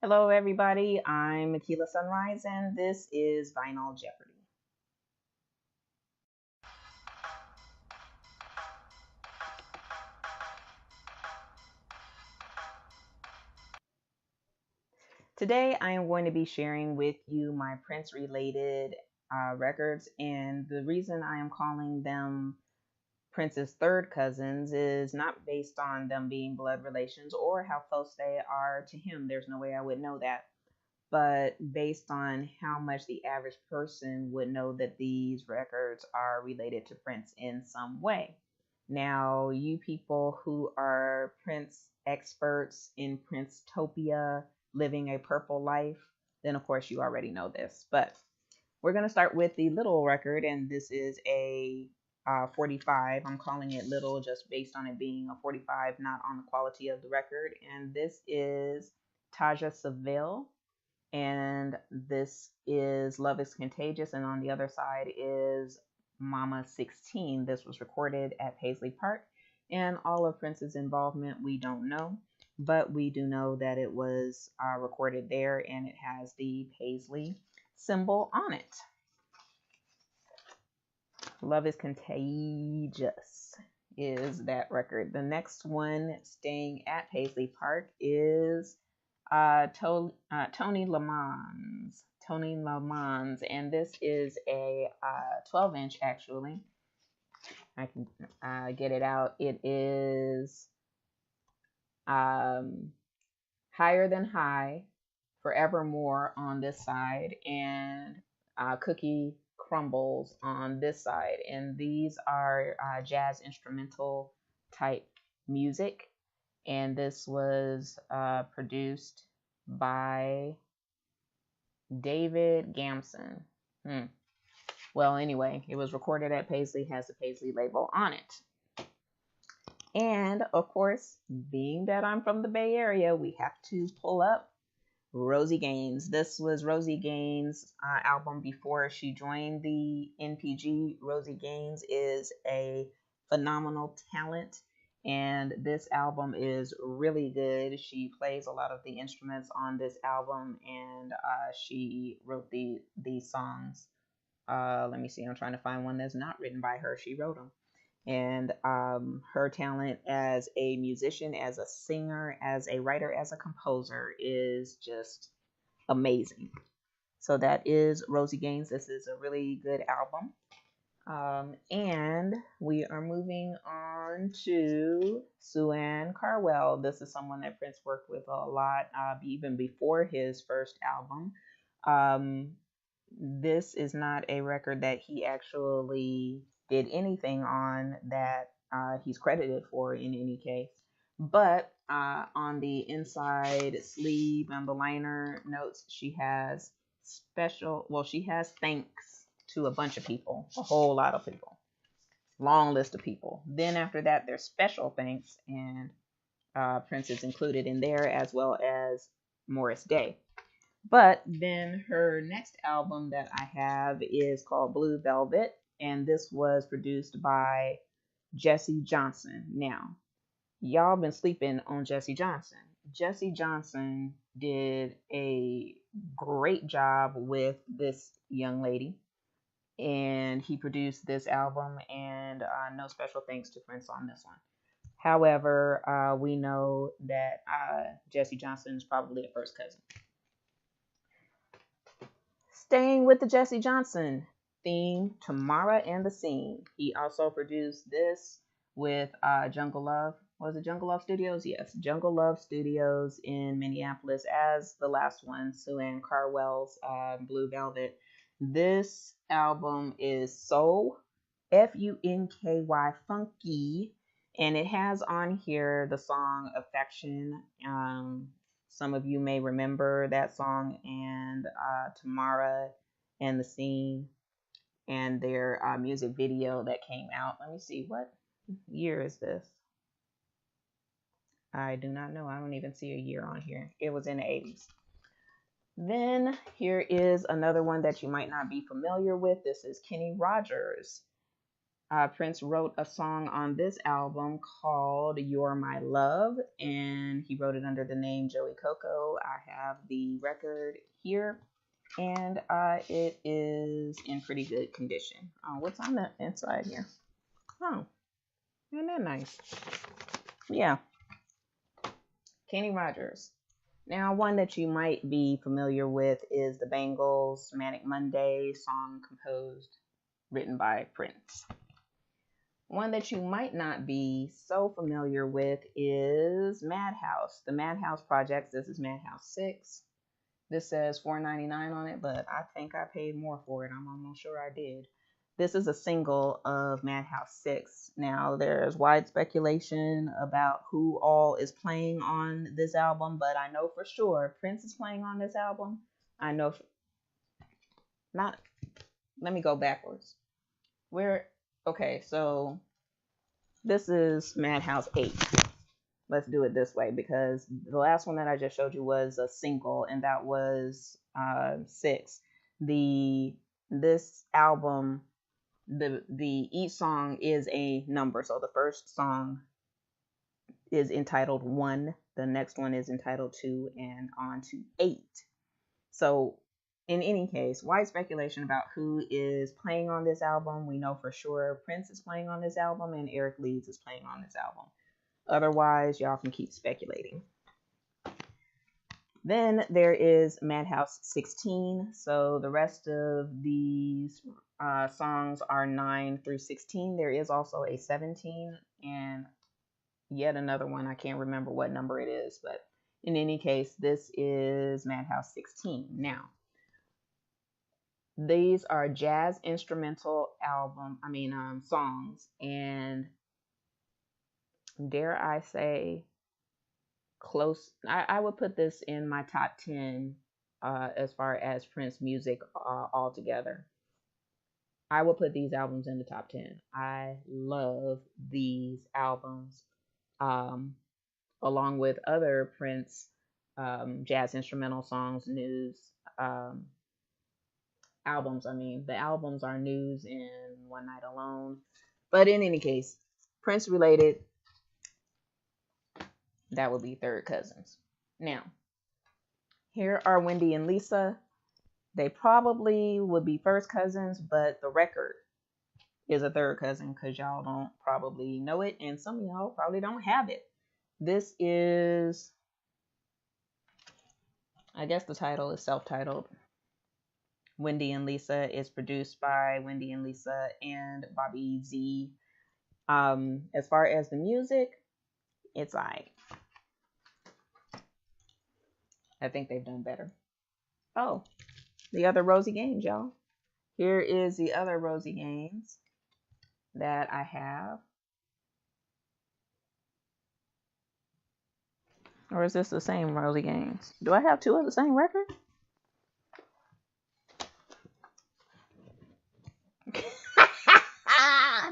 Hello, everybody. I'm Mequilla Sunrise, and this is Vinyl Jeopardy. Today, I am going to be sharing with you my Prince-related records, and the reason I am calling them Prince's third cousins is not based on them being blood relations or how close they are to him. There's no way I would know that. But based on how much the average person would know that these records are related to Prince in some way. Now, you people who are Prince experts in Princetopia, living a purple life, then of course you already know this. But we're going to start with the little record, and this is a 45. I'm calling it little just based on it being a 45, not on the quality of the record. And this is Taja Seville, and this is Love is Contagious, and on the other side is Mama 16. This was recorded at Paisley Park, and all of Prince's involvement we don't know, but we do know that it was recorded there, and it has the Paisley symbol on it. Love is Contagious is that record. The next one staying at Paisley Park is Toni Le Mans. Toni Le Mans, and this is a 12-inch actually. I can get it out. It is Higher Than High, Forevermore on this side, and Cookie Crumbles on this side. And these are jazz instrumental type music. And this was produced by David Gamson. Well, anyway, it was recorded at Paisley, has the Paisley label on it. And of course, being that I'm from the Bay Area, we have to pull up Rosie Gaines. This was Rosie Gaines' album before she joined the NPG. Rosie Gaines is a phenomenal talent, and this album is really good. She plays a lot of the instruments on this album, and she wrote these songs. Let me see. I'm trying to find one that's not written by her. She wrote them. And her talent as a musician, as a singer, as a writer, as a composer is just amazing. So that is Rosie Gaines. This is a really good album. And we are moving on to Ann Carwell. This is someone that Prince worked with a lot, even before his first album. This is not a record that he actually did anything on that he's credited for in any case. But on the inside sleeve and the liner notes, she has she has thanks to a bunch of people, a whole lot of people, long list of people. Then after that, there's special thanks, and Prince is included in there, as well as Morris Day. But then her next album that I have is called Blue Velvet, and this was produced by Jesse Johnson. Now, y'all been sleeping on Jesse Johnson. Jesse Johnson did a great job with this young lady, and he produced this album, and no special thanks to Prince on this one. However, we know that Jesse Johnson is probably a first cousin. Staying with the Jesse Johnson theme, Tamara and the Scene. He also produced this with Jungle Love. Was it Jungle Love Studios? Yes, Jungle Love Studios in Minneapolis as the last one, Ann Carwell's Blue Velvet. This album is so Funky funky, and it has on here the song Affection. Some of you may remember that song, and Tamara and the Scene and their music video that came out. Let me see, what year is this? I do not know. I don't even see a year on here. It was in the 80s. Then here is another one that you might not be familiar with. This is Kenny Rogers. Prince wrote a song on this album called You're My Love, and he wrote it under the name Joey Coco. I have the record here, and it is in pretty good condition. What's on the inside here? Oh, isn't that nice? Yeah, Kenny Rogers. Now, one that you might be familiar with is the Bangles' Manic Monday, song composed, written by Prince. One that you might not be so familiar with is Madhouse. The Madhouse Project. This is Madhouse 6. This says $4.99 on it, but I think I paid more for it. I'm almost sure I did. This is a single of Madhouse 6. Now, there's wide speculation about who all is playing on this album, but I know for sure Prince is playing on this album. I know not. Let me go backwards. Okay, so this is Madhouse 8. Let's do it this way, because the last one that I just showed you was a single, and that was 6. This album, each song is a number. So the first song is entitled 1, the next one is entitled 2, and on to 8. So in any case, wide speculation about who is playing on this album. We know for sure Prince is playing on this album and Eric Leeds is playing on this album. Otherwise, y'all can keep speculating. Then there is Madhouse 16. So the rest of these songs are 9 through 16. There is also a 17 and yet another one. I can't remember what number it is, but in any case, this is Madhouse 16. Now, these are jazz instrumental songs, and dare I say, close. I would put this in my top 10 as far as Prince music altogether. I would put these albums in the top 10. I love these albums, along with other Prince jazz instrumental songs, news albums. The albums are News and One Night Alone. But in any case, Prince related, that would be Third Cousins. Now, here are Wendy and Lisa. They probably would be first cousins, but the record is a third cousin because y'all don't probably know it, and some of y'all probably don't have it. This is, I guess the title is self-titled. Wendy and Lisa is produced by Wendy and Lisa and Bobby Z. As far as the music, it's like, I think they've done better. Oh, the other Rosie Gaines, y'all. Here is the other Rosie Gaines that I have. Or is this the same Rosie Gaines? Do I have two of the same record?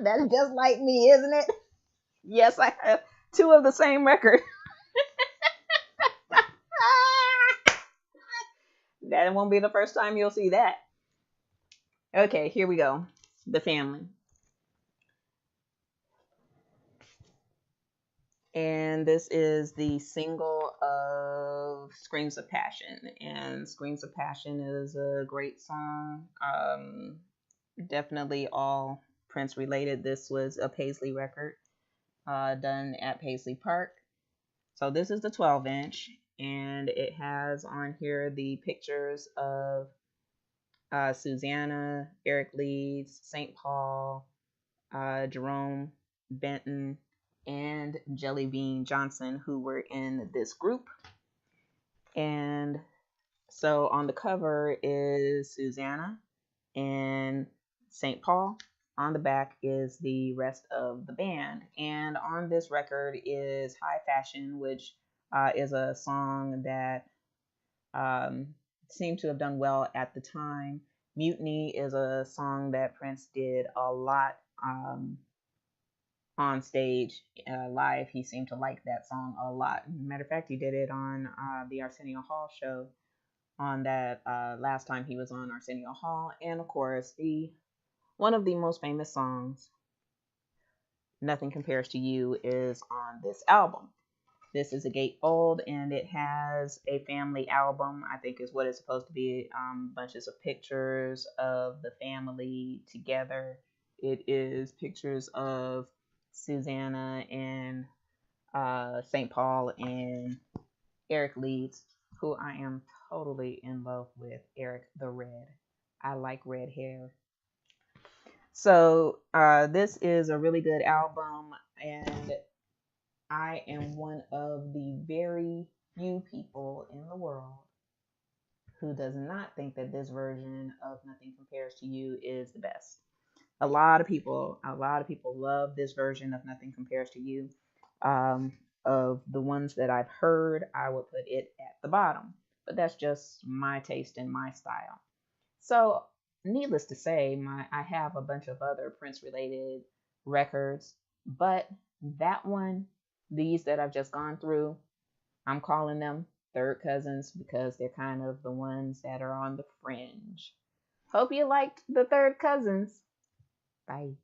That's just like me, isn't it? Yes, I have two of the same record. That won't be the first time you'll see that. Okay, here we go. The Family. And this is the single of Screams of Passion. And Screams of Passion is a great song. Definitely all Prince related. This was a Paisley record done at Paisley Park. So this is the 12-inch. And it has on here the pictures of Susanna, Eric Leeds, St. Paul, Jerome Benton, and Jelly Bean Johnson, who were in this group. And so on the cover is Susanna and St. Paul. On the back is the rest of the band. And on this record is High Fashion, which is a song that seemed to have done well at the time. Mutiny is a song that Prince did a lot on stage, live. He seemed to like that song a lot. Matter of fact, he did it on the Arsenio Hall show on that last time he was on Arsenio Hall. And of course, one of the most famous songs Nothing Compares to You is on this album. This is a gatefold, and it has a family album, I think is what it's supposed to be. Bunches of pictures of the family together. It is pictures of Susanna and St. Paul and Eric Leeds, who I am totally in love with. Eric the Red. I like red hair. So this is a really good album, and I am one of the very few people in the world who does not think that this version of Nothing Compares to You is the best. A lot of people love this version of Nothing Compares to You. Of the ones that I've heard, I would put it at the bottom, but that's just my taste and my style. So, needless to say, I have a bunch of other Prince related records, but that one, these that I've just gone through, I'm calling them third cousins because they're kind of the ones that are on the fringe. Hope you liked the third cousins. Bye.